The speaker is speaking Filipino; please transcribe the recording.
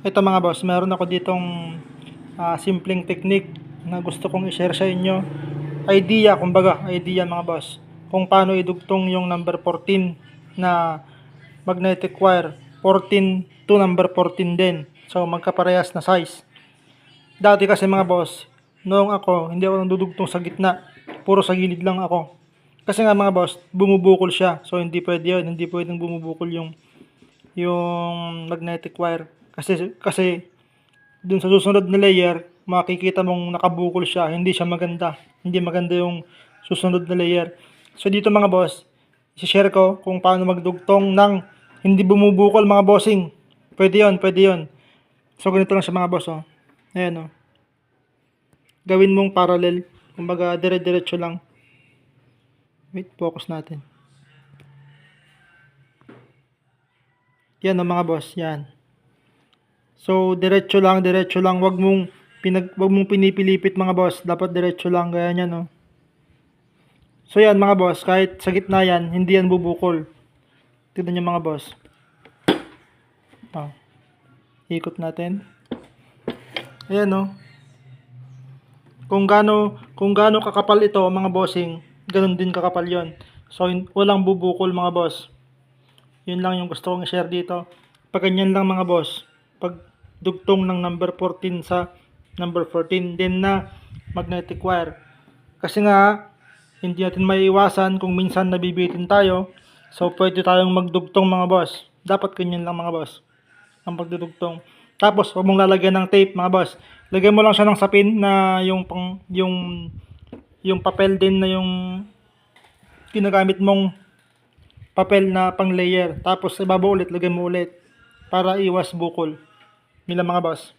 Ito mga boss, meron ako ditong simpleng technique na gusto kong i-share sa inyo. Idea mga boss. Kung paano idugtong yung number 14 na magnetic wire. 14 to number 14 din. So magkaparehas na size. Dati kasi mga boss, noong ako, hindi ako nandudugtong sa gitna. Puro sa gilid lang ako. Kasi nga mga boss, bumubukol siya. So hindi pwede yun. Hindi pwedeng bumubukol yung magnetic wire. Kasi dun sa susunod na layer, makikita mong nakabukol siya, hindi siya maganda. Hindi maganda yung susunod na layer. So dito mga boss, i-share ko kung paano magdugtong ng hindi bumubukol mga bossing. Pwede yon, pwede yon. So ganito lang siya mga boss, oh. Ayan, oh. Gawin mong parallel. Kumbaga, dire-diretso lang. Wait, focus natin. Yan, oh, mga boss, yan. So, diretso lang, diretso lang. Wag mong pinipilipit mga boss. Dapat diretso lang, gaya niyan, no. So, yan mga boss, kahit sa gitna yan, hindi yan bubukol. Tignan niyo mga boss. Oh. Ikot natin. Ayan, no. Kung gaano kakapal ito, mga bossing, ganun din kakapal 'yon. So, walang bubukol mga boss. Yun lang yung gusto kong i-share dito. Pag ganyan lang mga boss, pag dugtong ng number 14 sa number 14 din na magnetic wire. Kasi nga, hindi natin maiiwasan kung minsan nabibitin tayo. So, pwede tayong magdugtong mga boss. Dapat ganyan lang mga boss, ang pagdudugtong. Tapos, huwag mong lalagyan ng tape mga boss. Lagyan mo lang siya ng sapin na yung papel din na yung ginagamit mong papel na pang layer. Tapos ibabaw ulit, lagyan mo ulit para iwas bukol. Nila mga boss.